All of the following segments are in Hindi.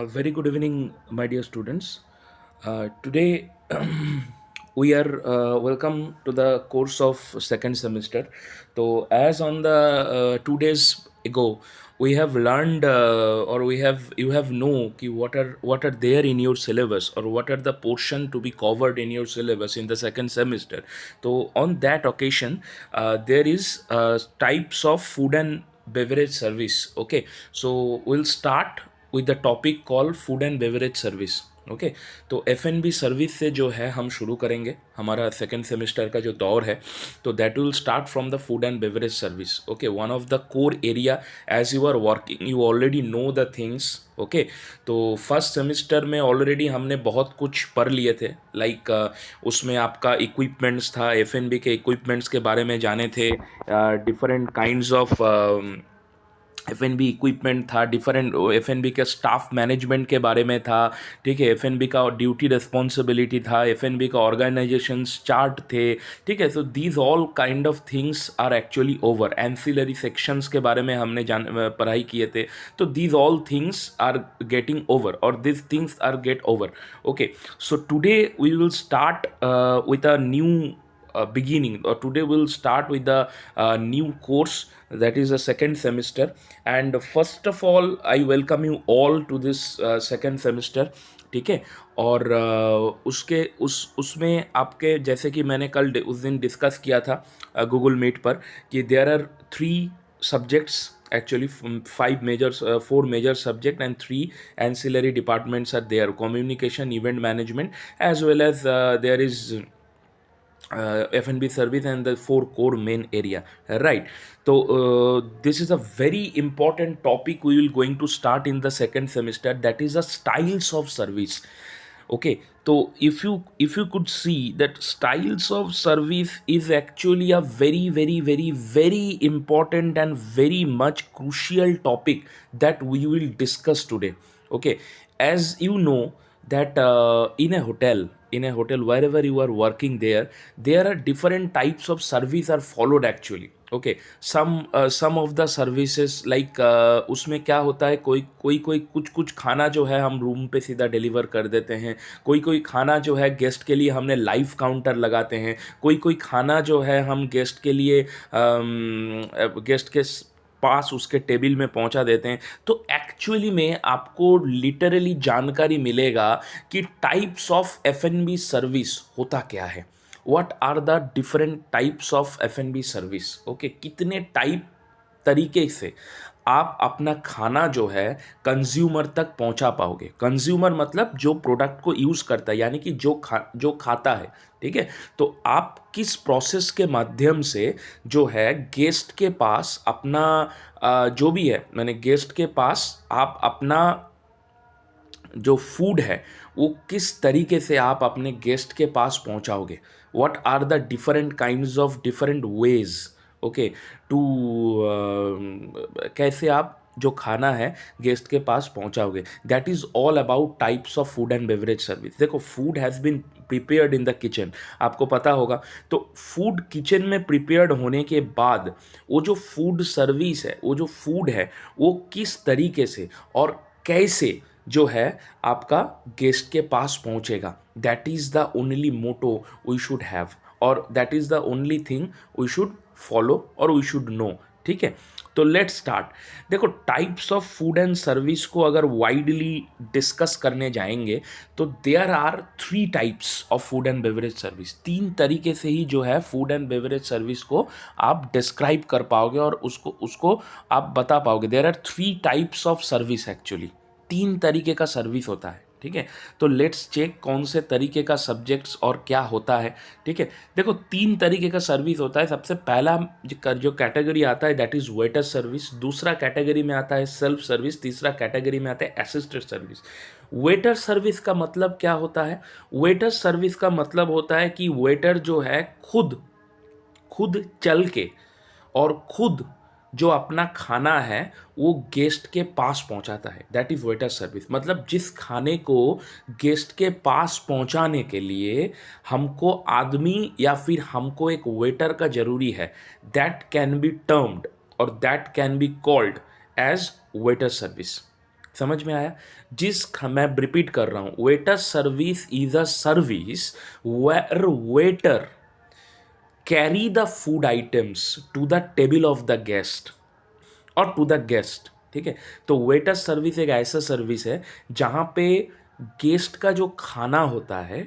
Very good evening, my dear students. Today we are welcome to the course of second semester. So, as on the 2 days ago, we have learned or we have you have know ki what are there in your syllabus or what are the portion to be covered in your syllabus in the second semester. So, on that occasion, there is types of food and beverage service. Okay, so we'll start with the topic called food and beverage service. Okay, तो एफ एन बी सर्विस से जो है हम शुरू करेंगे हमारा सेकेंड सेमेस्टर का जो दौर है. तो that will start from the food and beverage service. Okay, one of the core area as you are working you already know the things. Okay, तो फर्स्ट सेमेस्टर में ऑलरेडी हमने बहुत कुछ पढ़ लिए थे. लाइक उसमें आपका इक्विपमेंट्स था, एफ एन बी के इक्विपमेंट्स के बारे में जाने थे. Different kinds of F N B equipment था, डिफरेंट एफ एन बी के स्टाफ मैनेजमेंट के बारे में था. ठीक है, एफ एन बी का ड्यूटी रिस्पॉन्सिबिलिटी था, एफ एन बी का ऑर्गेनाइजेशन चार्ट थे. ठीक है, so these all kind of things are actually over. Ancillary sections के बारे में हमने पढ़ाई किए थे. तो these all things are getting over और this things are get over. Okay, so today we will start with a new beginning, or today we'll start with the new course, that is the second semester. And first of all, I welcome you all to this second semester. ठीक है, और उसके उसमें आपके जैसे कि मैंने कल उस दिन डिस्कस किया था गूगल मीट पर कि there are 3 subjects, actually 4 major subject and 3 ancillary departments are there: communication, event management, as well as there is F&B service and the 4 core main area, right? So this is a very important topic we will going to start in the second semester, that is the styles of service. Okay, so if you could see that styles of service is actually a very important and very much crucial topic that we will discuss today. Okay, as you know that in a hotel wherever you are working, there are different types of service are followed actually. Okay, some of the services like उसमें क्या होता है, कोई कोई कोई कुछ कुछ खाना जो है हम रूम पे सीधा डिलीवर कर देते हैं. कोई कोई खाना जो है गेस्ट के लिए हमने लाइव काउंटर लगाते हैं. कोई कोई खाना जो है हम गेस्ट के लिए गेस्ट के पास उसके टेबल में पहुंचा देते हैं. तो एक्चुअली में आपको लिटरली जानकारी मिलेगा कि types of F N B service होता क्या है. What are the different types of F N B service. Okay, कितने टाइप तरीके से आप अपना खाना जो है कंज्यूमर तक पहुंचा पाओगे. कंज्यूमर मतलब जो प्रोडक्ट को यूज़ करता है, यानी कि जो खाता है. ठीक है, तो आप किस प्रोसेस के माध्यम से जो है गेस्ट के पास अपना जो भी है, मैंने गेस्ट के पास आप अपना जो फूड है वो किस तरीके से आप अपने गेस्ट के पास पहुंचाओगे. What are the different kinds of different ways. Okay, टू कैसे आप जो खाना है गेस्ट के पास पहुंचाओगे. That is all about types of food and beverage service. देखो, food has been prepared in the kitchen, आपको पता होगा. तो फूड किचन में प्रिपेयर्ड होने के बाद वो जो फूड सर्विस है, वो जो फूड है, वो किस तरीके से और कैसे जो है आपका गेस्ट के पास पहुंचेगा. That is the only motto we should have, और that is the only thing we should follow और वी शुड नो. ठीक है, तो लेट्स स्टार्ट. देखो, types of food and service को अगर वाइडली डिस्कस करने जाएंगे तो there are 3 types of food and beverage service. 3 तरीके से ही जो है फूड एंड बेवरेज सर्विस को आप डिस्क्राइब कर पाओगे और उसको उसको आप बता पाओगे. There are 3 types of service actually. 3 तरीके का सर्विस होता है. ठीक है, तो लेट्स चेक कौन से तरीके का सब्जेक्ट्स और क्या होता है. ठीक है, देखो, 3 तरीके का सर्विस होता है. सबसे पहला जो कैटेगरी आता है दैट इज़ वेटर सर्विस. दूसरा कैटेगरी में आता है सेल्फ सर्विस. तीसरा कैटेगरी में आता है असिस्टेड सर्विस. वेटर सर्विस का मतलब क्या होता है. वेटर सर्विस का मतलब होता है कि वेटर जो है खुद खुद चल के और खुद जो अपना खाना है वो गेस्ट के पास पहुंचाता है. That is waiter service. मतलब जिस खाने को गेस्ट के पास पहुंचाने के लिए हमको आदमी या फिर हमको एक वेटर का ज़रूरी है, दैट कैन बी टर्म्ड और that can be called as waiter service. समझ में आया? मैं रिपीट कर रहा हूं, waiter service is a service where waiter carry the food items to the table of the guest और टू द गेस्ट। ठीक है, तो वेटर सर्विस एक ऐसा सर्विस है जहाँ पे गेस्ट का जो खाना होता है,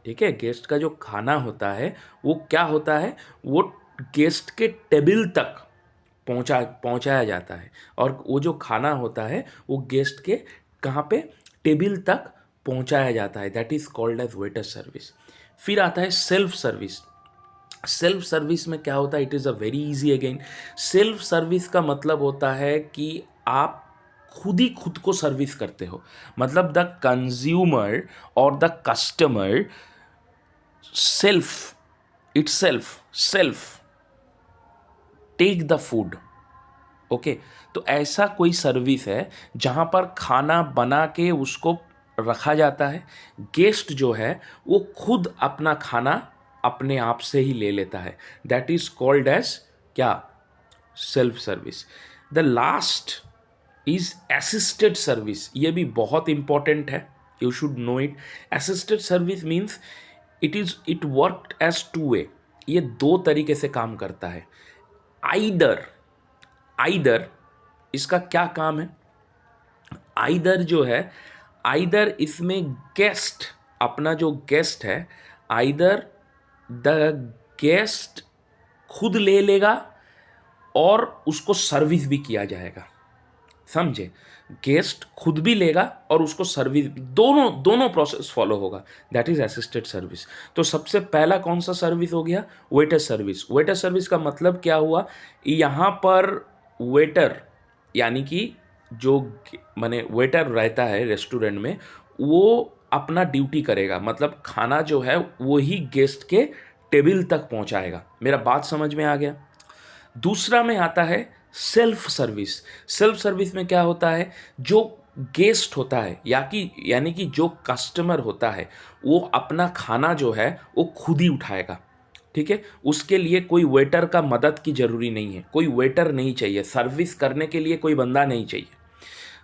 ठीक है, गेस्ट का जो खाना होता है वो क्या होता है, वो गेस्ट के टेबल तक पहुंचाया जाता है। और वो जो खाना होता है वो गेस्ट के कहाँ पे, टेबल तक पहुंचाया जाता है। That is called as waiter service. फिर आता है सेल्फ सर्विस। सेल्फ सर्विस में क्या होता है, it is a very easy again. Self service का मतलब होता है कि आप खुद ही खुद को सर्विस करते हो, मतलब द कंज्यूमर और the customer self self take the food. Okay, तो ऐसा कोई सर्विस है जहाँ पर खाना बना के उसको रखा जाता है, गेस्ट जो है वो खुद अपना खाना अपने आप से ही ले लेता है। दैट इज कॉल्ड एज क्या, self service. The last is assisted service. ये भी बहुत इंपॉर्टेंट है, you should know it. Assisted service means it work as two way. ये दो तरीके से काम करता है। आइदर आइदर इसका क्या काम है, आइदर जो है, आइदर इसमें गेस्ट, अपना जो गेस्ट है, आइदर द गेस्ट खुद ले लेगा और उसको सर्विस भी किया जाएगा। समझे, गेस्ट खुद भी लेगा और उसको सर्विस, दोनों दोनों प्रोसेस फॉलो होगा। That is assisted service. तो सबसे पहला कौन सा सर्विस हो गया, वेटर सर्विस। वेटर सर्विस का मतलब क्या हुआ, यहाँ पर वेटर यानी कि जो माने वेटर रहता है रेस्टोरेंट में, वो अपना ड्यूटी करेगा, मतलब खाना जो है वो ही गेस्ट के टेबल तक पहुंचाएगा। मेरा बात समझ में आ गया? दूसरा में आता है सेल्फ सर्विस। सेल्फ सर्विस में क्या होता है, जो गेस्ट होता है यानी कि जो कस्टमर होता है, वो अपना खाना जो है वो खुद ही उठाएगा। ठीक है, उसके लिए कोई वेटर का मदद की जरूरी नहीं है, कोई वेटर नहीं चाहिए, सर्विस करने के लिए कोई बंदा नहीं चाहिए।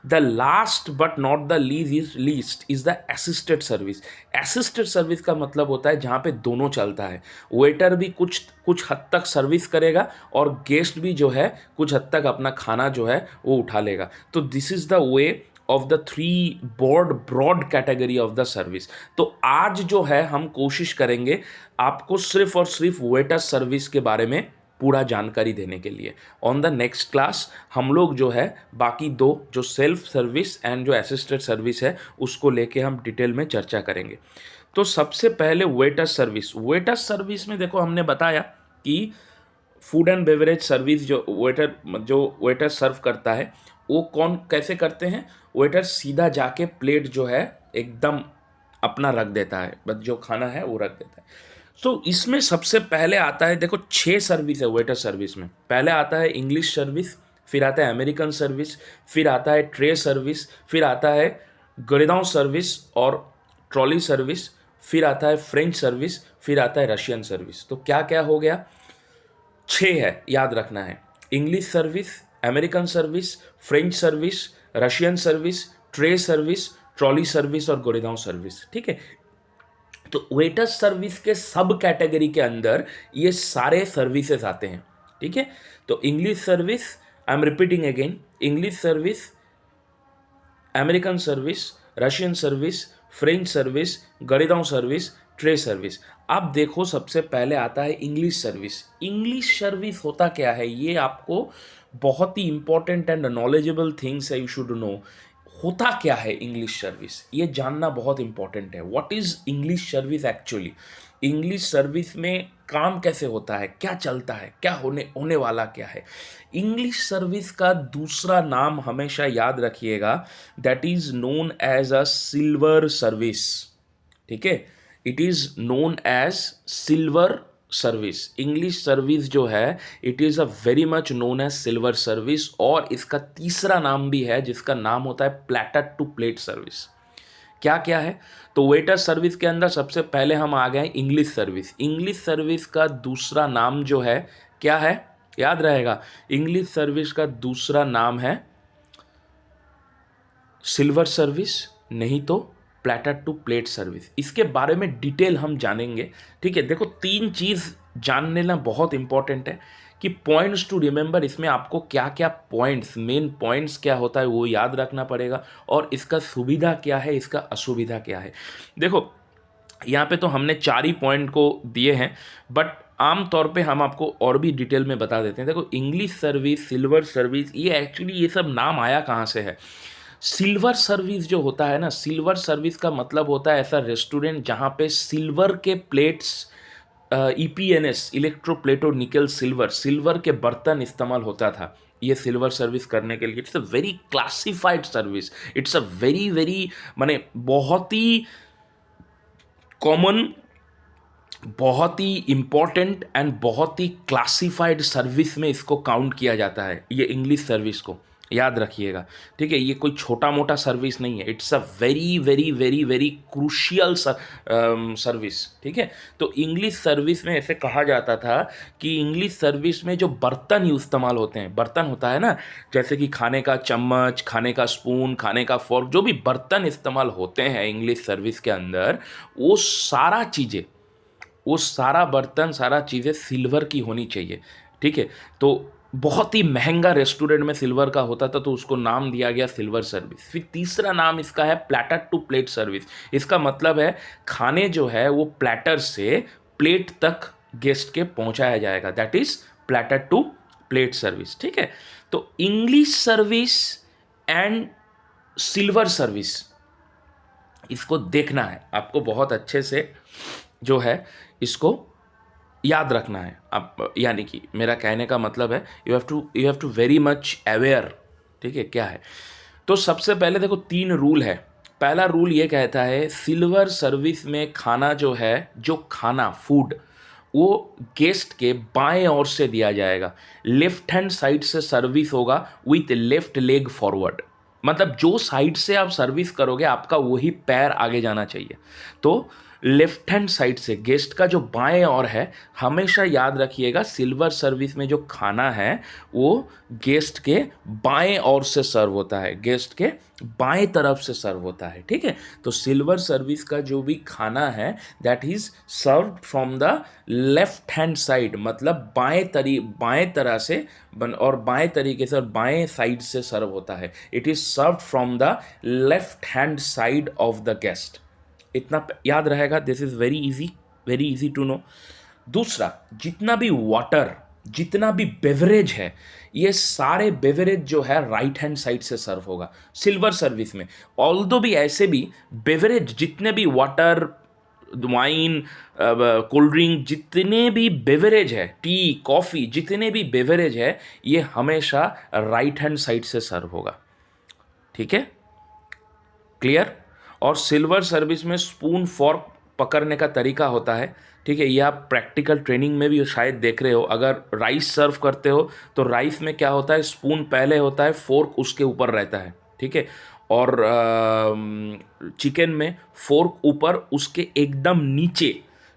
The last but not the least is the assisted service. Assisted service का मतलब होता है जहाँ पे दोनों चलता है, वेटर भी कुछ कुछ हद तक सर्विस करेगा और गेस्ट भी जो है कुछ हद तक अपना खाना जो है वो उठा लेगा। तो this is the way of the three broad category of the service. तो आज जो है हम कोशिश करेंगे आपको सिर्फ और सिर्फ वेटर सर्विस के बारे में पूरा जानकारी देने के लिए। ऑन द नेक्स्ट क्लास हम लोग जो है बाकी दो, जो सेल्फ सर्विस एंड जो असिस्टेड सर्विस है, उसको लेके हम डिटेल में चर्चा करेंगे। तो सबसे पहले वेटर सर्विस। वेटर सर्विस में देखो हमने बताया कि फूड एंड बेवरेज सर्विस जो वेटर सर्व करता है वो कौन कैसे करते हैं, वेटर सीधा जाके प्लेट जो है एकदम अपना रख देता है, बस जो खाना है वो रख देता है। तो इसमें सबसे पहले आता है, देखो 6 सर्विस है वेटर सर्विस में। पहले आता है इंग्लिश सर्विस, फिर आता है अमेरिकन सर्विस, फिर आता है ट्रे सर्विस, फिर आता है गरिदांव सर्विस और ट्रॉली सर्विस, फिर आता है फ्रेंच सर्विस, फिर आता है रशियन सर्विस। तो क्या क्या हो गया, 6 है, याद रखना है। English service, American service, French service, Russian service, tray service, trolley service और गोरेगांव सर्विस। ठीक है, तो वेटर सर्विस के सब कैटेगरी के अंदर ये सारे सर्विसेज आते हैं। ठीक है, तो English service, I am repeating again, English service, American service, Russian service, French service, gueridon service, tray service. अब देखो सबसे पहले आता है इंग्लिश सर्विस। इंग्लिश सर्विस होता क्या है, ये आपको बहुत ही इंपॉर्टेंट एंड नॉलेजेबल थिंग्स है, यू शुड नो। होता क्या है इंग्लिश सर्विस, ये जानना बहुत इंपॉर्टेंट है। What is English service actually, English service में काम कैसे होता है, क्या चलता है, क्या होने वाला क्या है। इंग्लिश सर्विस का दूसरा नाम हमेशा याद रखिएगा, that is known as a silver service. ठीक है, it is known as silver service. English service जो है it is a very much known as silver service. और इसका तीसरा नाम भी है जिसका नाम होता है प्लेटर टू प्लेट सर्विस। क्या क्या है, तो वेटर सर्विस के अंदर सबसे पहले हम आ गए इंग्लिश सर्विस। इंग्लिश सर्विस का दूसरा नाम जो है क्या है, याद रहेगा, इंग्लिश सर्विस का दूसरा नाम है सिल्वर सर्विस, नहीं तो प्लेटर टू प्लेट सर्विस। इसके बारे में डिटेल हम जानेंगे। ठीक है, देखो तीन चीज़ जान लेना बहुत इंपॉर्टेंट है कि पॉइंट्स टू रिमेंबर, इसमें आपको क्या क्या पॉइंट्स, मेन पॉइंट्स क्या होता है वो याद रखना पड़ेगा, और इसका सुविधा क्या है, इसका असुविधा क्या है। देखो यहाँ पे तो हमने चार ही पॉइंट को दिए हैं, बट आम तौर पे हम आपको और भी डिटेल में बता देते हैं। देखो इंग्लिश सर्विस, सिल्वर सर्विस, ये एक्चुअली ये सब नाम आया कहाँ से है। सिल्वर सर्विस जो होता है ना, सिल्वर सर्विस का मतलब होता है ऐसा रेस्टोरेंट जहाँ पे सिल्वर के प्लेट्स, ईपीएनएस, इलेक्ट्रोप्लेटो निकल सिल्वर, सिल्वर के बर्तन इस्तेमाल होता था ये सिल्वर सर्विस करने के लिए। It's a very classified service, it's a very very, माने बहुत ही कॉमन, बहुत ही इम्पॉर्टेंट एंड बहुत ही क्लासिफाइड सर्विस में इसको काउंट किया जाता है, ये इंग्लिश सर्विस को, याद रखिएगा। ठीक है, ये कोई छोटा मोटा सर्विस नहीं है, it's a very very very very crucial service. ठीक है, तो इंग्लिश सर्विस में ऐसे कहा जाता था कि इंग्लिश सर्विस में जो बर्तन इस्तेमाल होते हैं, बर्तन होता है ना, जैसे कि खाने का चम्मच, खाने का स्पून, खाने का फोर्क, जो भी बर्तन इस्तेमाल होते हैं इंग्लिश सर्विस के अंदर, वो सारा चीज़ें, वो सारा बर्तन, सारा चीज़ें सिल्वर की होनी चाहिए। ठीक है, तो बहुत ही महंगा रेस्टोरेंट में सिल्वर का होता था, तो उसको नाम दिया गया सिल्वर सर्विस। फिर तीसरा नाम इसका है प्लेटर टू प्लेट सर्विस। इसका मतलब है खाने जो है वो प्लेटर से प्लेट तक गेस्ट के पहुंचाया जाएगा, that is platter to plate service. ठीक है, तो English service and silver service, इसको देखना है आपको बहुत अच्छे से, जो है इसको याद रखना है। आप, यानी कि मेरा कहने का मतलब है you have to very much aware. ठीक है, क्या है, तो सबसे पहले देखो तीन रूल है। पहला रूल ये कहता है सिल्वर सर्विस में खाना जो है, जो खाना फूड, वो गेस्ट के बाएं ओर से दिया जाएगा, लेफ्ट हैंड साइड से सर्विस होगा विथ लेफ्ट लेग फॉरवर्ड। मतलब जो साइड से आप सर्विस करोगे आपका वही पैर आगे जाना चाहिए। तो लेफ्ट हैंड साइड से गेस्ट का जो बाएं ओर है, हमेशा याद रखिएगा सिल्वर सर्विस में जो खाना है वो गेस्ट के बाएं ओर से सर्व होता है, गेस्ट के बाएं तरफ से सर्व होता है। ठीक है, तो सिल्वर सर्विस का जो भी खाना है that is serve from the left hand side, मतलब बाएं तरह से और बाएं तरीके से और बाएं साइड से सर्व होता है। It is serve from the left hand side of the guest. इतना याद रहेगा, this is very easy to know. दूसरा, जितना भी वाटर, जितना भी बेवरेज है, ये सारे बेवरेज जो है राइट हैंड साइड से सर्व होगा सिल्वर सर्विस में। ऑल्दो भी ऐसे भी बेवरेज, जितने भी वाटर, वाइन, कोल्ड ड्रिंक, जितने भी बेवरेज है, टी, कॉफ़ी, जितने भी बेवरेज है, ये हमेशा राइट हैंड साइड से सर्व होगा। ठीक है, क्लियर। और सिल्वर सर्विस में स्पून फॉर्क पकड़ने का तरीका होता है। ठीक है, ये आप प्रैक्टिकल ट्रेनिंग में भी शायद देख रहे हो। अगर राइस सर्व करते हो तो राइस में क्या होता है, स्पून पहले होता है, फोर्क उसके ऊपर रहता है। ठीक है, और चिकन में फोर्क ऊपर, उसके एकदम नीचे,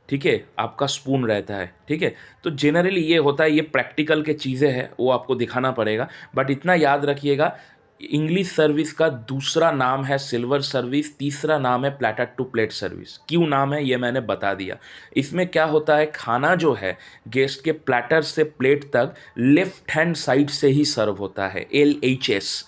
ठीक है, आपका स्पून रहता है। ठीक है, तो जनरली ये होता है, ये प्रैक्टिकल के चीज़ें हैं, वो आपको दिखाना पड़ेगा। बट इतना याद रखिएगा, इंग्लिश सर्विस का दूसरा नाम है सिल्वर सर्विस, तीसरा नाम है प्लेटर टू प्लेट सर्विस। क्यों नाम है ये मैंने बता दिया। इसमें क्या होता है, खाना जो है गेस्ट के प्लेटर से प्लेट तक लेफ्ट हैंड साइड से ही सर्व होता है, LHS।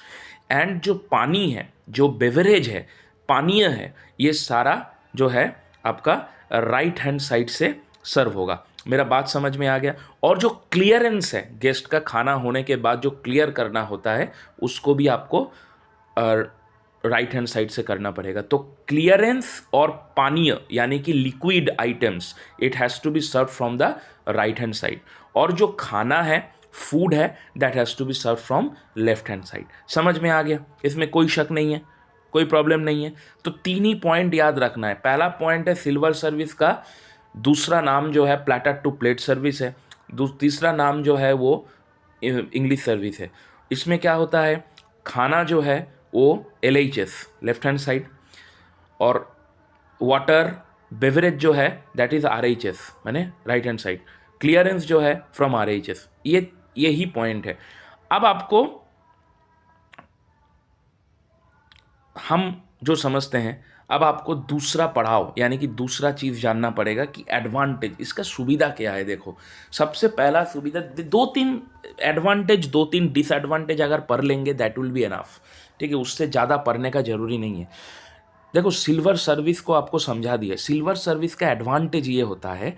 एंड जो पानी है, जो बेवरेज है, पानीय है, ये सारा जो है आपका राइट हैंड साइड से सर्व होगा। मेरा बात समझ में आ गया। और जो क्लियरेंस है, गेस्ट का खाना होने के बाद जो क्लियर करना होता है, उसको भी आपको राइट हैंड साइड से करना पड़ेगा। तो क्लियरेंस और पानीय यानी कि liquid items, it has to be serve from the right hand side. और जो खाना है, फूड है, that has to be serve from left hand side. समझ में आ गया, इसमें कोई शक नहीं है, कोई प्रॉब्लम नहीं है। तो तीन ही पॉइंट याद रखना है। पहला पॉइंट है सिल्वर सर्विस का दूसरा नाम जो है प्लेटर टू प्लेट सर्विस है, तीसरा नाम जो है वो इंग्लिश सर्विस है। इसमें क्या होता है, खाना जो है वो LHS, लेफ्ट हैंड साइड, और वाटर बेवरेज जो है दैट इज़ RHS, मैंने राइट हैंड साइड। क्लियरेंस जो है फ्रॉम RHS। यही पॉइंट है। अब आपको हम जो समझते हैं, अब आपको दूसरा पड़ाव यानी कि दूसरा चीज़ जानना पड़ेगा कि एडवांटेज, इसका सुविधा क्या है। देखो, सबसे पहला सुविधा, दो तीन एडवांटेज, दो तीन डिसएडवांटेज अगर पढ़ लेंगे दैट विल बी एनफ। ठीक है, उससे ज़्यादा पढ़ने का जरूरी नहीं है। देखो, सिल्वर सर्विस को आपको समझा दिया। सिल्वर सर्विस का एडवांटेज ये होता है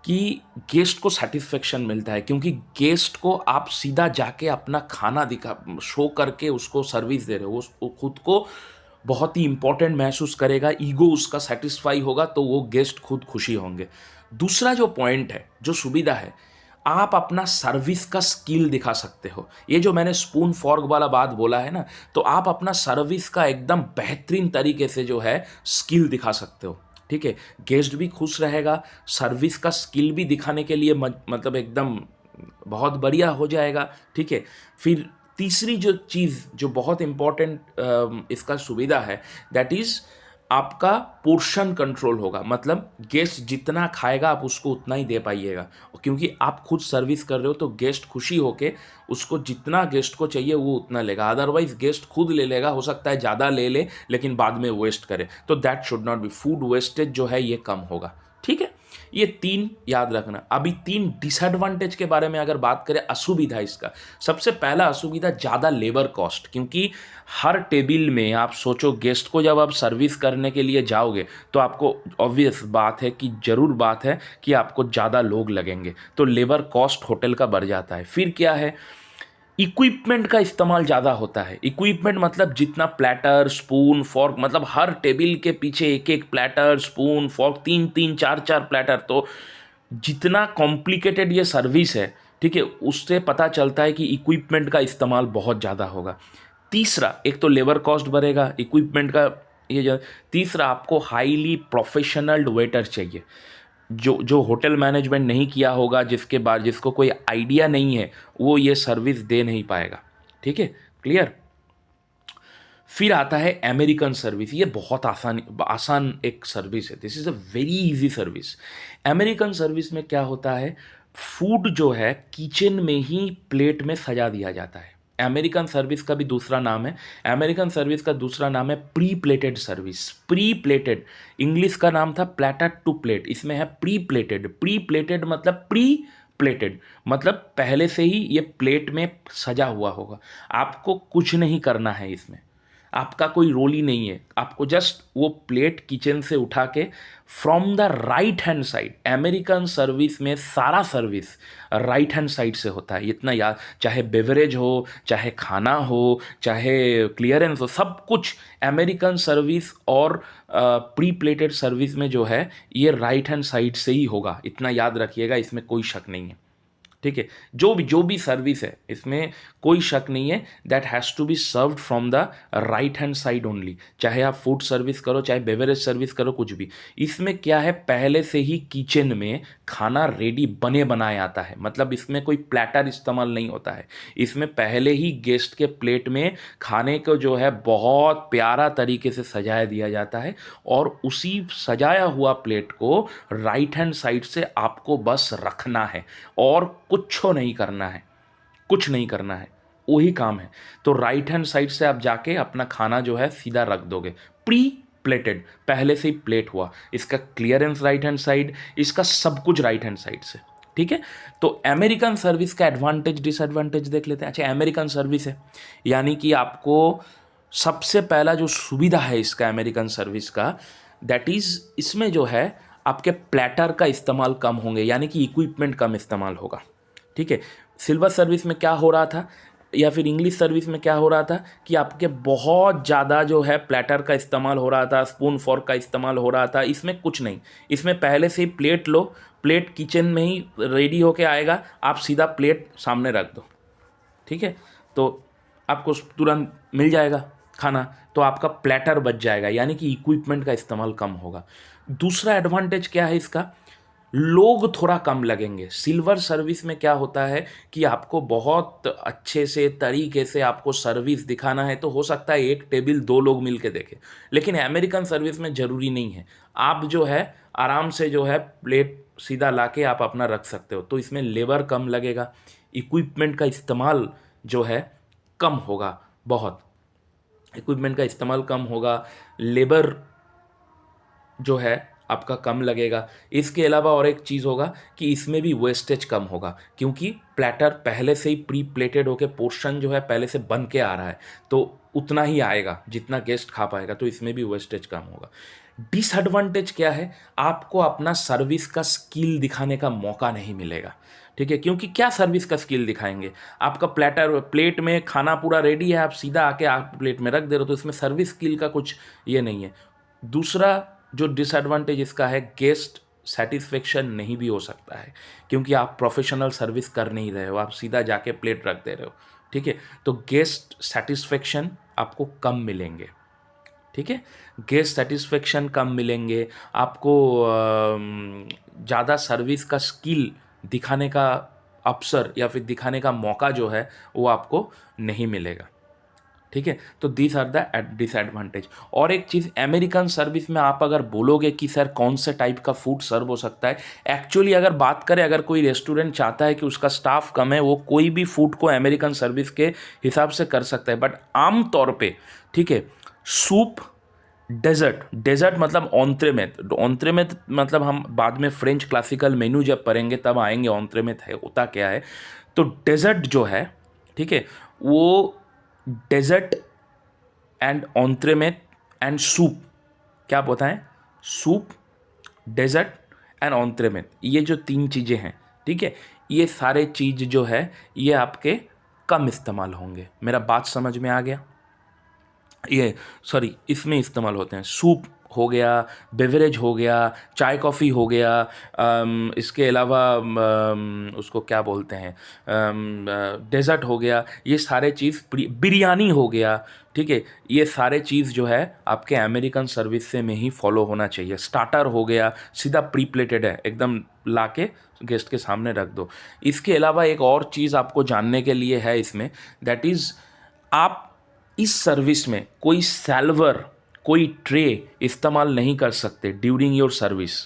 कि गेस्ट को सेटिस्फेक्शन मिलता है, क्योंकि गेस्ट को आप सीधा जाके अपना खाना दिखा शो करके उसको सर्विस दे रहे हो, वो खुद को बहुत ही इंपॉर्टेंट महसूस करेगा, ईगो उसका सेटिस्फाई होगा, तो वो गेस्ट खुद खुशी होंगे। दूसरा जो पॉइंट है, जो सुविधा है, आप अपना सर्विस का स्किल दिखा सकते हो। ये जो मैंने स्पून फॉर्क वाला बात बोला है ना, तो आप अपना सर्विस का एकदम बेहतरीन तरीके से जो है स्किल दिखा सकते हो। ठीक है, गेस्ट भी खुश रहेगा, सर्विस का स्किल भी दिखाने के लिए मतलब एकदम बहुत बढ़िया हो जाएगा। ठीक है, फिर तीसरी जो चीज़ जो बहुत इम्पॉर्टेंट इसका सुविधा है, दैट इज़ आपका पोर्शन कंट्रोल होगा। मतलब गेस्ट जितना खाएगा आप उसको उतना ही दे पाइएगा, क्योंकि आप खुद सर्विस कर रहे हो, तो गेस्ट खुशी होके उसको जितना गेस्ट को चाहिए वो उतना लेगा। अदरवाइज गेस्ट खुद ले लेगा, हो सकता है ज़्यादा ले ले लेकिन बाद में वेस्ट करे, तो that should not be. Food wastage जो है ये कम होगा। ठीक है, ये तीन याद रखना। अभी तीन डिसएडवांटेज के बारे में अगर बात करें, असुविधा इसका, सबसे पहला असुविधा ज़्यादा लेबर कॉस्ट, क्योंकि हर टेबल में आप सोचो, गेस्ट को जब आप सर्विस करने के लिए जाओगे तो आपको ऑब्वियस बात है कि ज़रूर बात है कि आपको ज़्यादा लोग लगेंगे, तो लेबर कॉस्ट होटल का बढ़ जाता है। फिर क्या है, इक्विपमेंट का इस्तेमाल ज़्यादा होता है। इक्विपमेंट मतलब जितना प्लेटर, स्पून, फॉर्क, मतलब हर टेबल के पीछे एक एक प्लेटर, स्पून, फॉर्क, तीन तीन चार चार प्लेटर, तो जितना कॉम्प्लिकेटेड ये सर्विस है, ठीक है, उससे पता चलता है कि इक्विपमेंट का इस्तेमाल बहुत ज़्यादा होगा। तीसरा, एक तो लेबर कॉस्ट बढ़ेगा, इक्विपमेंट का ये जो, तीसरा आपको हाईली प्रोफेशनल वेटर चाहिए, जो जो होटल मैनेजमेंट नहीं किया होगा, जिसके बाद जिसको कोई आइडिया नहीं है, वो ये सर्विस दे नहीं पाएगा। ठीक है, क्लियर। फिर आता है अमेरिकन सर्विस। ये बहुत आसान आसान एक सर्विस है। This is a very easy service. American service में क्या होता है, फूड जो है किचन में ही प्लेट में सजा दिया जाता है। अमेरिकन सर्विस का भी दूसरा नाम है, अमेरिकन सर्विस का दूसरा नाम है pre plated service. Pre plated, English का नाम था प्लेटर टू प्लेट, इसमें है प्री प्लेटेड। प्री प्लेटेड मतलब प्री प्लेटेड, मतलब पहले से ही ये प्लेट में सजा हुआ होगा, आपको कुछ नहीं करना है इसमें, आपका कोई रोल ही नहीं है, आपको जस्ट वो प्लेट किचन से उठा के from the right hand side. American service में सारा सर्विस राइट हैंड साइड से होता है, इतना याद, चाहे बेवरेज हो, चाहे खाना हो, चाहे क्लियरेंस हो, सब कुछ अमेरिकन सर्विस और प्री प्लेटेड सर्विस में जो है ये राइट हैंड साइड से ही होगा, इतना याद रखिएगा, इसमें कोई शक नहीं है। ठीक है, जो भी सर्विस है इसमें कोई शक नहीं है, that has to be served from the right hand side only. चाहे आप फूड सर्विस करो, चाहे बेवरेज सर्विस करो, कुछ भी, इसमें क्या है, पहले से ही किचन में खाना रेडी बने बनाया आता है। मतलब इसमें कोई प्लेटर इस्तेमाल नहीं होता है, इसमें पहले ही गेस्ट के प्लेट में खाने को जो है बहुत प्यारा तरीके से सजाया दिया जाता है, और उसी सजाया हुआ प्लेट को राइट हैंड साइड से आपको बस रखना है, और कुछ नहीं करना है, कुछ नहीं करना है, वही काम है। तो राइट हैंड साइड से आप जाके अपना खाना जो है सीधा रख दोगे। प्री प्लेटेड, पहले से ही प्लेट हुआ, इसका क्लियरेंस राइट हैंड साइड, इसका सब कुछ राइट हैंड साइड से। ठीक है, तो अमेरिकन सर्विस का एडवांटेज डिसएडवांटेज देख लेते हैं। अच्छा, अमेरिकन सर्विस है यानी कि आपको सबसे पहला जो सुविधा है इसका अमेरिकन सर्विस का, दैट इज़ इसमें जो है आपके प्लेटर का इस्तेमाल कम होंगे, यानी कि इक्विपमेंट कम इस्तेमाल होगा। ठीक है, सिल्वर सर्विस में क्या हो रहा था, या फिर इंग्लिश सर्विस में क्या हो रहा था कि आपके बहुत ज़्यादा जो है प्लेटर का इस्तेमाल हो रहा था, स्पून फॉर्क का इस्तेमाल हो रहा था। इसमें कुछ नहीं, इसमें पहले से ही प्लेट लो, प्लेट किचन में ही रेडी होके आएगा, आप सीधा प्लेट सामने रख दो। ठीक है, तो आपको तुरंत मिल जाएगा खाना, तो आपका प्लेटर बच जाएगा, यानी कि इक्विपमेंट का इस्तेमाल कम होगा। दूसरा एडवांटेज क्या है इसका, लोग थोड़ा कम लगेंगे। सिल्वर सर्विस में क्या होता है कि आपको बहुत अच्छे से तरीके से आपको सर्विस दिखाना है, तो हो सकता है एक टेबल दो लोग मिल के देखें, लेकिन अमेरिकन सर्विस में ज़रूरी नहीं है, आप जो है आराम से जो है प्लेट सीधा लाके आप अपना रख सकते हो, तो इसमें लेबर कम लगेगा, इक्विपमेंट का इस्तेमाल जो है कम होगा बहुत। इक्विपमेंट का इस्तेमाल कम होगा, लेबर जो है आपका कम लगेगा। इसके अलावा और एक चीज़ होगा कि इसमें भी वेस्टेज कम होगा, क्योंकि प्लेटर पहले से ही प्री प्लेटेड होके पोर्शन जो है पहले से बन के आ रहा है, तो उतना ही आएगा जितना गेस्ट खा पाएगा, तो इसमें भी वेस्टेज कम होगा। डिसएडवांटेज क्या है, आपको अपना सर्विस का स्किल दिखाने का मौका नहीं मिलेगा। ठीक है, क्योंकि क्या सर्विस का स्किल दिखाएंगे, आपका प्लेटर प्लेट में खाना पूरा रेडी है, आप सीधा आके आप प्लेट में रख दे रहे हो, तो इसमें सर्विस स्किल का कुछ ये नहीं है। दूसरा जो डिसएडवांटेज इसका है, गेस्ट सेटिस्फेक्शन नहीं भी हो सकता है, क्योंकि आप प्रोफेशनल सर्विस कर नहीं रहे हो, आप सीधा जाके प्लेट रख दे रहे हो। ठीक है, तो गेस्ट सेटिस्फेक्शन आपको कम मिलेंगे। ठीक है, गेस्ट सेटिस्फेक्शन कम मिलेंगे आपको, ज़्यादा सर्विस का स्किल दिखाने का अवसर या फिर दिखाने का मौका जो है वो आपको नहीं मिलेगा। ठीक है, तो दीज आर द डिसएडवांटेज। और एक चीज़, अमेरिकन सर्विस में आप अगर बोलोगे कि सर कौन से टाइप का फूड सर्व हो सकता है, एक्चुअली अगर बात करें, अगर कोई रेस्टोरेंट चाहता है कि उसका स्टाफ कम है, वो कोई भी फूड को अमेरिकन सर्विस के हिसाब से कर सकता है, बट आम तौर पे, ठीक है, सूप, डेजर्ट मतलब ऑन्ट्रे में, मतलब हम बाद में फ्रेंच क्लासिकल मेन्यू जब पढ़ेंगे तब आएंगे ऑन्ट्रे में है होता क्या है। तो डेजर्ट जो है, ठीक है, वो डेजर्ट एंड ऑन्ट्रे में एंड सूप, क्या आप बताएं, सूप, डेजर्ट एंड ऑन्ट्रे में, ये जो तीन चीज़ें हैं, ठीक है, ये सारे चीज़ जो है ये आपके कम इस्तेमाल होंगे। मेरा बात समझ में आ गया? ये सॉरी, इसमें इस्तेमाल होते हैं, सूप हो गया, बेवरेज हो गया, चाय कॉफ़ी हो गया, इसके अलावा उसको क्या बोलते हैं, डेज़र्ट हो गया, ये सारे चीज़, बिरयानी हो गया। ठीक है, ये सारे चीज़ जो है आपके अमेरिकन सर्विस से में ही फॉलो होना चाहिए। स्टार्टर हो गया, सीधा प्री प्लेटेड है, एकदम लाके गेस्ट के सामने रख दो। इसके अलावा एक और चीज़ आपको जानने के लिए है इसमें, दैट इज़, आप इस सर्विस में कोई सैल्वर, कोई ट्रे इस्तेमाल नहीं कर सकते ड्यूरिंग योर सर्विस।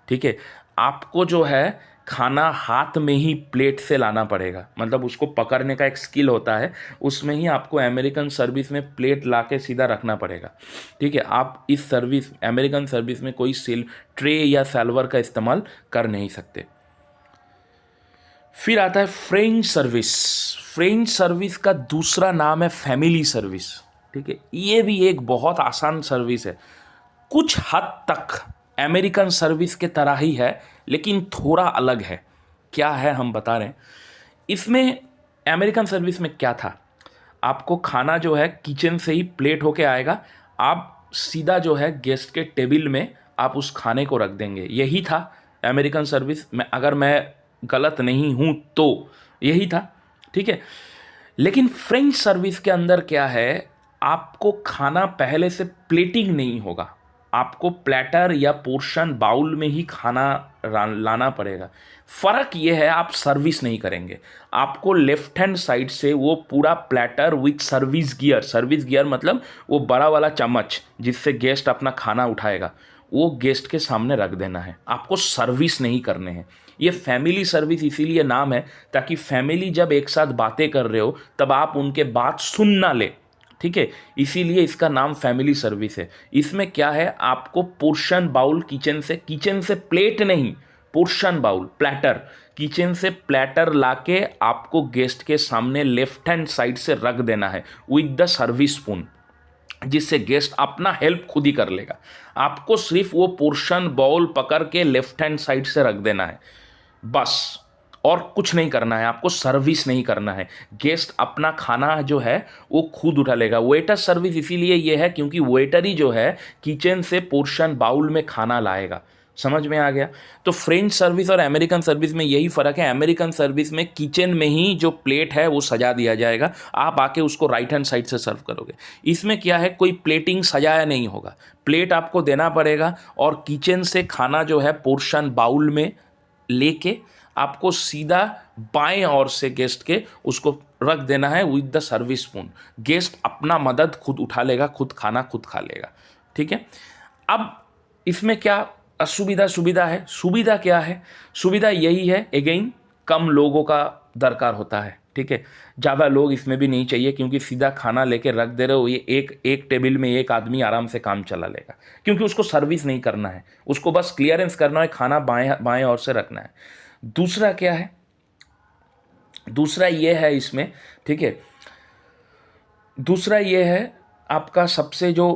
ठीक है, आपको जो है खाना हाथ में ही प्लेट से लाना पड़ेगा, मतलब उसको पकड़ने का एक स्किल होता है, उसमें ही आपको अमेरिकन सर्विस में प्लेट ला के सीधा रखना पड़ेगा। ठीक है, आप इस सर्विस, अमेरिकन सर्विस में कोई ट्रे या सैल्वर का इस्तेमाल कर नहीं सकते। फिर आता है फ्रेंच सर्विस। फ्रेंच सर्विस का दूसरा नाम है फैमिली सर्विस। ठीक है, ये भी एक बहुत आसान सर्विस है, कुछ हद तक अमेरिकन सर्विस के तरह ही है, लेकिन थोड़ा अलग है। क्या है हम बता रहे हैं। इसमें अमेरिकन सर्विस में क्या था, आपको खाना जो है किचन से ही प्लेट होके आएगा, आप सीधा जो है गेस्ट के टेबल में आप उस खाने को रख देंगे। यही था अमेरिकन सर्विस में, अगर मैं गलत नहीं हूँ तो यही था। ठीक है, लेकिन फ्रेंच सर्विस के अंदर क्या है, आपको खाना पहले से प्लेटिंग नहीं होगा, आपको प्लेटर या पोर्शन बाउल में ही खाना लाना पड़ेगा। फ़र्क ये है, आप सर्विस नहीं करेंगे, आपको लेफ्ट हैंड साइड से वो पूरा प्लेटर विथ सर्विस गियर मतलब वो बड़ा वाला चम्मच जिससे गेस्ट अपना खाना उठाएगा, वो गेस्ट के सामने रख देना है, आपको सर्विस नहीं करने हैं। ये फैमिली सर्विस इसीलिए नाम है ताकि फैमिली जब एक साथ बातें कर रहे हो तब आप उनके बात सुन ना ले। ठीक है, इसीलिए इसका नाम फैमिली सर्विस है। इसमें क्या है, आपको पोर्शन बाउल किचन से प्लेट नहीं, पोर्शन बाउल प्लेटर, किचन से प्लेटर लाके आपको गेस्ट के सामने लेफ्ट हैंड साइड से रख देना है विद द सर्विस स्पून, जिससे गेस्ट अपना हेल्प खुद ही कर लेगा। आपको सिर्फ वो पोर्शन बाउल पकड़ के लेफ्ट हैंड साइड से रख देना है बस, और कुछ नहीं करना है, आपको सर्विस नहीं करना है। गेस्ट अपना खाना जो है वो खुद उठा लेगा। वेटर सर्विस इसीलिए ये है क्योंकि वेटर ही जो है किचन से पोर्शन बाउल में खाना लाएगा। समझ में आ गया? तो फ्रेंच सर्विस और अमेरिकन सर्विस में यही फ़र्क है, अमेरिकन सर्विस में किचन में ही जो प्लेट है वो सजा दिया जाएगा, आप आके उसको राइट हैंड साइड से सर्व करोगे। इसमें क्या है, कोई प्लेटिंग सजाया नहीं होगा, प्लेट आपको देना पड़ेगा और किचन से खाना जो है पोर्शन बाउल में लेके आपको सीधा बाएं ओर से गेस्ट के उसको रख देना है with the service spoon. Guest अपना मदद खुद उठा लेगा, खुद खाना खुद खा लेगा। ठीक है, अब इसमें क्या सुविधा है? सुविधा क्या है? सुविधा यही है, अगेन कम लोगों का दरकार होता है। ठीक है, ज़्यादा लोग इसमें भी नहीं चाहिए, क्योंकि सीधा खाना लेके रख दे रहे हो, ये एक एक टेबल में एक आदमी आराम से काम चला लेगा, क्योंकि उसको सर्विस नहीं करना है, उसको बस क्लियरेंस करना है, खाना बाएं बाएं ओर से रखना है। दूसरा क्या है, दूसरा ये है इसमें, ठीक है, दूसरा ये है आपका सबसे जो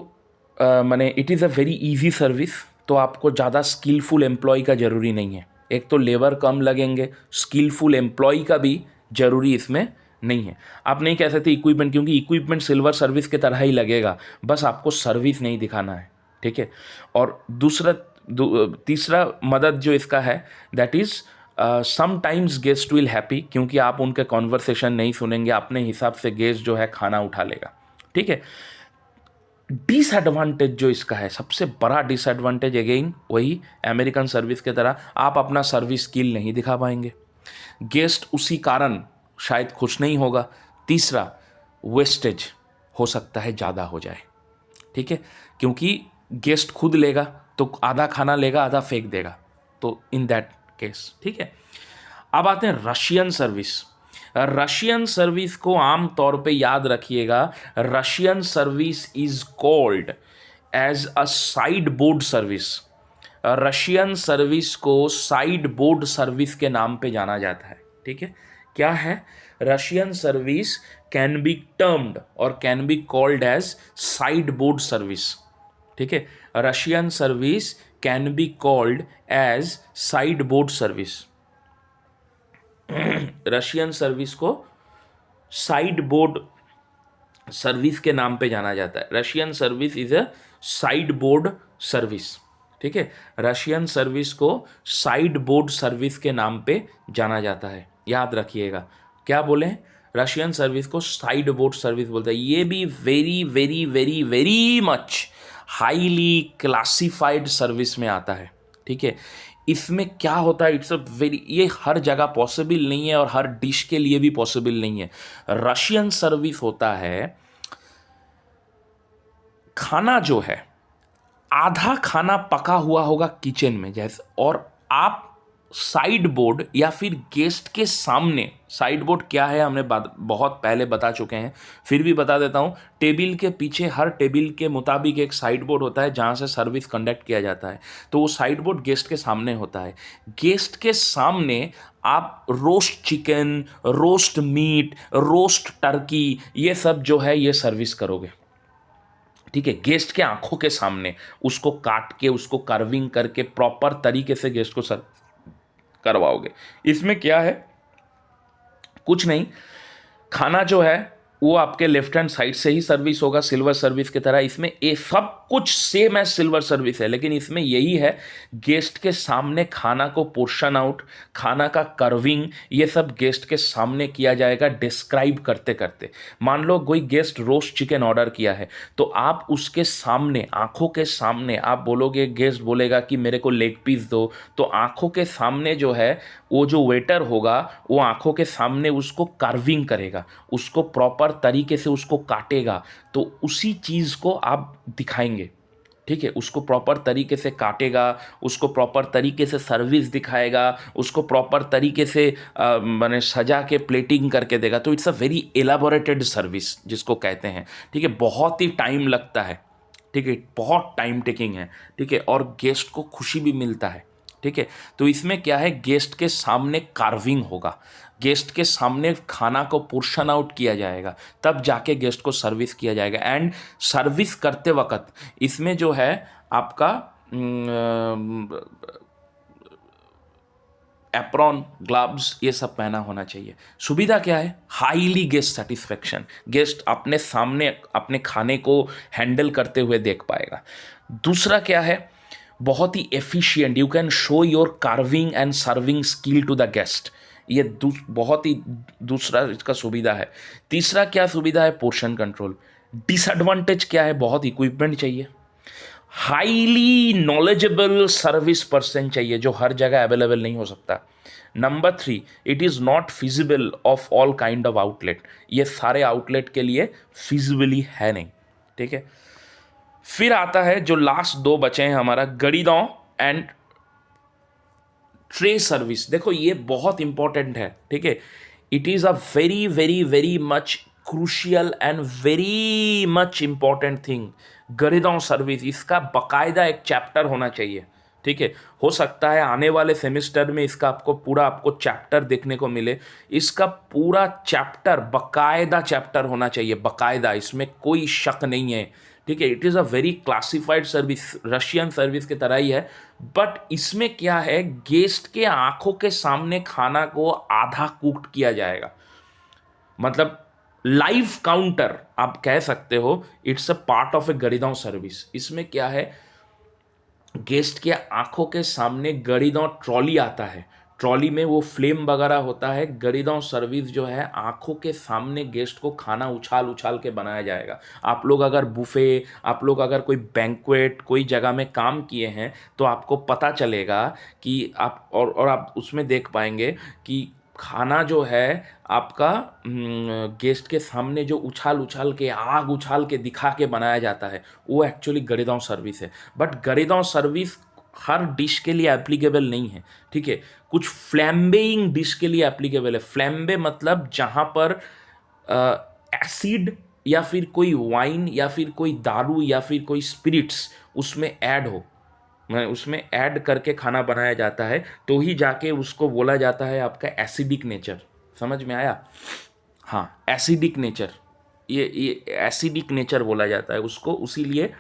माने it is a very easy service, तो आपको ज़्यादा स्किलफुल एम्प्लॉय का ज़रूरी नहीं है। एक तो लेबर कम लगेंगे, स्किलफुल एम्प्लॉय का भी ज़रूरी इसमें नहीं है। आप नहीं कह सकते इक्विपमेंट, क्योंकि इक्विपमेंट सिल्वर सर्विस की तरह ही लगेगा, बस आपको सर्विस नहीं दिखाना है, ठीक है। और तीसरा मदद जो इसका है, that is sometimes guest will happy, क्योंकि आप उनके कॉन्वर्सेशन नहीं सुनेंगे, अपने हिसाब से गेस्ट जो है खाना उठा लेगा, ठीक है। डिसएडवांटेज जो इसका है, सबसे बड़ा डिसएडवांटेज अगेन वही अमेरिकन सर्विस की तरह, आप अपना सर्विस स्किल नहीं दिखा पाएंगे, गेस्ट उसी कारण शायद खुश नहीं होगा। तीसरा, वेस्टेज हो सकता है ज़्यादा हो जाए, ठीक है, क्योंकि गेस्ट खुद लेगा तो आधा खाना लेगा, आधा फेंक देगा, तो इन दैट केस, ठीक है। अब आते हैं रशियन सर्विस। रशियन सर्विस को आम तौर पे याद रखिएगा, Russian service is called as a side board service. Russian service को साइड बोर्ड सर्विस के नाम पे जाना जाता है, ठीक है। क्या है, Russian service can be termed और can be called as side board service, ठीक है। Russian service can be called as side board service. Russian service को साइड बोर्ड सर्विस के नाम पे जाना जाता है। Russian service is a side board service, ठीक है। रशियन सर्विस को साइड बोर्ड सर्विस के नाम पे जाना जाता है, याद रखिएगा। क्या बोले, रशियन सर्विस को साइड बोर्ड सर्विस बोलते हैं। ये भी very very very very much highly classified service में आता है, ठीक है। इसमें क्या होता है, इट्स अ वेरी, ये हर जगह पॉसिबल नहीं है और हर डिश के लिए भी पॉसिबल नहीं है। रशियन सर्विस होता है, खाना जो है आधा खाना पका हुआ होगा किचन में जैसे, और आप साइड बोर्ड या फिर गेस्ट के सामने, साइड बोर्ड क्या है हमने बहुत पहले बता चुके हैं, फिर भी बता देता हूँ। टेबल के पीछे, हर टेबल के मुताबिक एक साइड बोर्ड होता है जहाँ से सर्विस कंडक्ट किया जाता है, तो वो साइड बोर्ड गेस्ट के सामने होता है। गेस्ट के सामने आप roast chicken, roast meat, roast turkey, ये सब जो है ये सर्विस करोगे, ठीक है। गेस्ट के आंखों के सामने उसको काट के, उसको कार्विंग करके प्रॉपर तरीके से गेस्ट को सर्व करवाओगे। इसमें क्या है, कुछ नहीं, खाना जो है वो आपके लेफ्ट हैंड साइड से ही सर्विस होगा, सिल्वर सर्विस की तरह। इसमें ये सब कुछ सेम एज सिल्वर सर्विस है, लेकिन इसमें यही है, गेस्ट के सामने खाना को पोर्शन आउट, खाना का कर्विंग, ये सब गेस्ट के सामने किया जाएगा डिस्क्राइब करते करते। मान लो कोई गेस्ट रोस्ट चिकन ऑर्डर किया है, तो आप उसके सामने, आंखों के सामने आप बोलोगे, गेस्ट बोलेगा कि मेरे को लेग पीस दो, तो आंखों के सामने जो है वो जो वेटर होगा वो आंखों के सामने उसको कार्विंग करेगा, उसको प्रॉपर तरीके से उसको काटेगा, तो उसी चीज़ को आप दिखाएंगे, ठीक है। उसको प्रॉपर तरीके से काटेगा, उसको प्रॉपर तरीके से सर्विस दिखाएगा, उसको प्रॉपर तरीके से माने सजा के प्लेटिंग करके देगा। तो it's a very elaborated service जिसको कहते हैं, ठीक है। बहुत ही टाइम लगता है, ठीक है, बहुत टाइम टेकिंग है, ठीक है, और गेस्ट को खुशी भी मिलता है, ठीक है। तो इसमें क्या है, गेस्ट के सामने कार्विंग होगा, गेस्ट के सामने खाना को पोर्शन आउट किया जाएगा, तब जाके गेस्ट को सर्विस किया जाएगा। एंड सर्विस करते वक्त इसमें जो है आपका एप्रॉन, ग्लव्स, ये सब पहना होना चाहिए। सुविधा क्या है, हाईली गेस्ट सेटिस्फेक्शन, गेस्ट अपने सामने अपने खाने को हैंडल करते हुए देख पाएगा। दूसरा क्या है, बहुत ही efficient, you can show your carving and serving skill to the guest, ये बहुत ही दूसरा इसका सुविधा है। तीसरा क्या सुविधा है, पोर्शन कंट्रोल। डिसएडवांटेज क्या है, बहुत इक्विपमेंट चाहिए, हाईली नॉलेजेबल सर्विस पर्सन चाहिए जो हर जगह अवेलेबल नहीं हो सकता। Number 3, it is not feasible of all kind of outlet, ये सारे आउटलेट के लिए फिजिबली है नहीं, ठीक है। फिर आता है जो लास्ट दो बचे हैं हमारा, गड़ीदांव एंड ट्रे सर्विस। देखो ये बहुत इंपॉर्टेंट है, ठीक है। It is a very very very much crucial and very much important thing. Gueridon service, इसका बकायदा एक चैप्टर होना चाहिए, ठीक है। हो सकता है आने वाले सेमेस्टर में इसका आपको चैप्टर देखने को मिले। इसका पूरा चैप्टर बकायदा चैप्टर होना चाहिए, बकायदा, इसमें कोई शक नहीं है, ठीक है। It is a very classified service, Russian service की तरह ही है। बट इसमें क्या है, गेस्ट के आंखों के सामने खाना को आधा कुक्ड किया जाएगा, मतलब लाइव काउंटर आप कह सकते हो। It's a part of a gueridon service. इसमें क्या है, गेस्ट के आंखों के सामने गरिदांव ट्रॉली आता है, ट्रॉली में वो फ्लेम वगैरह होता है। गरिदांव सर्विस जो है, आंखों के सामने गेस्ट को खाना उछाल उछाल के बनाया जाएगा। आप लोग अगर बुफे, आप लोग अगर कोई बैंक्वेट कोई जगह में काम किए हैं तो आपको पता चलेगा कि आप और आप उसमें देख पाएंगे कि खाना जो है आपका गेस्ट के सामने जो उछाल उछाल के, आग उछाल के दिखा के बनाया जाता है, वो एक्चुअली गरिदांव सर्विस है। बट गरिदांव सर्विस हर डिश के लिए एप्लीकेबल नहीं है, ठीक है। कुछ फ्लैम्बेइंग डिश के लिए एप्लीकेबल है। फ्लैम्बे मतलब जहाँ पर एसिड या फिर कोई वाइन या फिर कोई दारू या फिर कोई स्पिरिट्स उसमें ऐड हो, उसमें ऐड करके खाना बनाया जाता है, तो ही जाके उसको बोला जाता है आपका एसिडिक नेचर। समझ में आया? हाँ, एसिडिक नेचर, ये एसिडिक नेचर बोला जाता है उसको, उसीलिए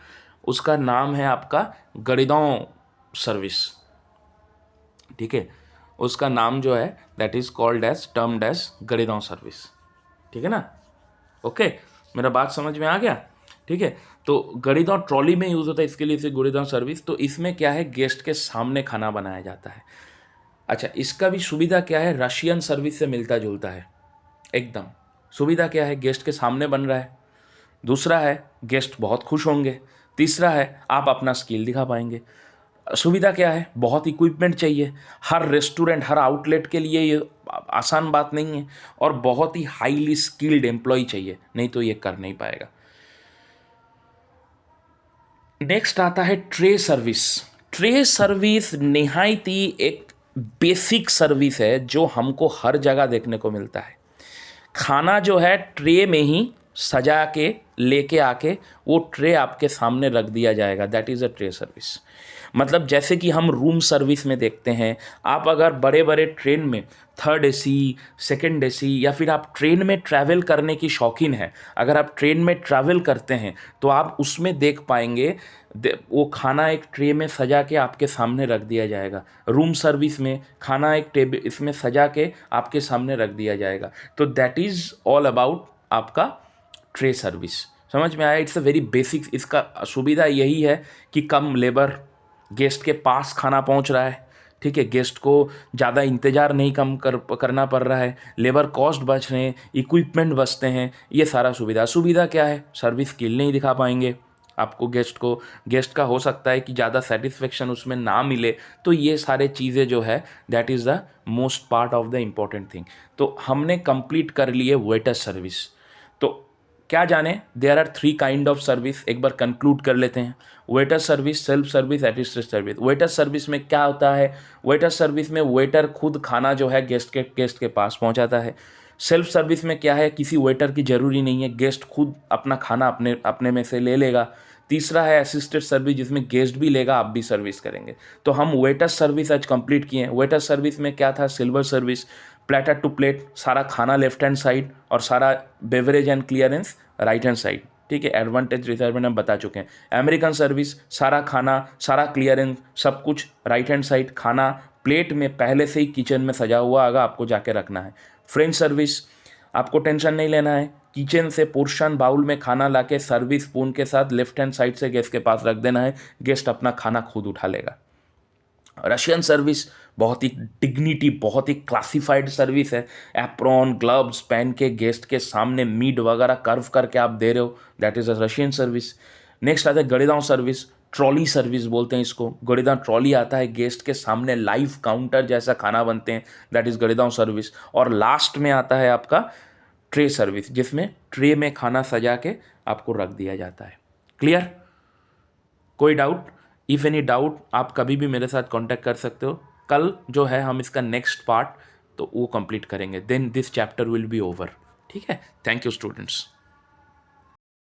उसका नाम है आपका गरिदांव सर्विस, ठीक है। उसका नाम जो है that is called as, termed as gueridon service, ठीक है ना। ओके, मेरा बात समझ में आ गया, ठीक है। तो गरिदांव ट्रॉली में यूज़ होता है, इसके लिए इसे गरिदांव सर्विस। तो इसमें क्या है, गेस्ट के सामने खाना बनाया जाता है। अच्छा, इसका भी सुविधा क्या है, रशियन सर्विस से मिलता जुलता है एकदम। सुविधा क्या है, गेस्ट के सामने बन रहा है। दूसरा है, गेस्ट बहुत खुश होंगे। तीसरा है, आप अपना स्किल दिखा पाएंगे। सुविधा क्या है, बहुत इक्विपमेंट चाहिए। हर रेस्टोरेंट, हर आउटलेट के लिए ये आसान बात नहीं है, और बहुत ही हाईली स्किल्ड एम्प्लॉय चाहिए, नहीं तो ये कर नहीं पाएगा। नेक्स्ट आता है ट्रे सर्विस। ट्रे सर्विस निहायत ही एक बेसिक सर्विस है जो हमको हर जगह देखने को मिलता है। खाना जो है ट्रे में ही सजा के लेके आके वो ट्रे आपके सामने रख दिया जाएगा, that is a tray service. मतलब जैसे कि हम रूम सर्विस में देखते हैं, आप अगर बड़े बड़े ट्रेन में थर्ड एसी, सेकंड एसी, या फिर आप ट्रेन में ट्रैवल करने की शौकीन है, अगर आप ट्रेन में ट्रैवल करते हैं तो आप उसमें देख पाएंगे वो खाना एक ट्रे में सजा के आपके सामने रख दिया जाएगा। रूम सर्विस में खाना एक टेबल इसमें सजा के आपके सामने रख दिया जाएगा। तो दैट इज़ ऑल अबाउट आपका ट्रे सर्विस। समझ में आया? It's a very basic. इसका सुविधा यही है कि कम लेबर, गेस्ट के पास खाना पहुंच रहा है, ठीक है। गेस्ट को ज़्यादा इंतज़ार नहीं करना पड़ रहा है, लेबर कॉस्ट बच रहे हैं, इक्विपमेंट बचते हैं, ये सारा सुविधा। सुविधा क्या है, सर्विस स्किल नहीं दिखा पाएंगे आपको गेस्ट का हो सकता है कि ज़्यादा सेटिस्फेक्शन उसमें ना मिले। तो ये सारे चीज़ें जो है that is the most part of the important thing. तो हमने कंप्लीट कर लिए वेटर सर्विस। तो क्या जाने, there are 3 kind of service, एक बार कंक्लूड कर लेते हैं। Waiter service, self service, administrative service. Waiter service में क्या होता है, वेटर सर्विस में वेटर खुद खाना जो है गेस्ट के पास पहुंचाता है। सेल्फ सर्विस में क्या है, किसी वेटर की ज़रूरी नहीं है, गेस्ट खुद अपना खाना अपने अपने में से ले लेगा। तीसरा है असिस्टेड सर्विस, जिसमें गेस्ट भी लेगा, आप भी सर्विस करेंगे। तो हम वेटर सर्विस आज कंप्लीट किए हैं। वेटर सर्विस में क्या था, silver service, platter to plate, सारा खाना लेफ्ट हैंड साइड और सारा beverage and clearance right hand side, ठीक है। एडवांटेज रिजर्वेशन हम बता चुके हैं। अमेरिकन सर्विस, सारा खाना, सारा क्लियरेंस, सब कुछ राइट हैंड साइड, खाना प्लेट में पहले से ही किचन में सजा हुआ आगा, आपको जाके रखना है। फ्रेंच सर्विस, आपको टेंशन नहीं लेना है, किचन से पोर्शन बाउल में खाना लाके सर्विस स्पून के साथ लेफ्ट हैंड साइड से गेस्ट के पास रख देना है, गेस्ट अपना खाना खुद उठा लेगा। रशियन सर्विस बहुत ही डिग्निटी, बहुत ही क्लासिफाइड सर्विस है। एप्रॉन, ग्लव्स पहन के गेस्ट के सामने मीट वगैरह कर्व करके आप दे रहे हो, that is a Russian service. Next आता है गरिदांव सर्विस, ट्रॉली सर्विस बोलते हैं इसको। गरिदांव ट्रॉली आता है, गेस्ट के सामने लाइव काउंटर जैसा खाना बनते हैं, दैट इज़ गरिदांव सर्विस। और लास्ट में आता है आपका ट्रे सर्विस, जिसमें ट्रे में खाना सजा के आपको रख दिया जाता है। क्लियर? कोई डाउट? इफ़ एनी डाउट आप कभी भी मेरे साथ कांटेक्ट कर सकते हो। कल जो है हम इसका नेक्स्ट पार्ट तो वो कंप्लीट करेंगे, then this chapter will be over. ठीक है, थैंक यू स्टूडेंट्स।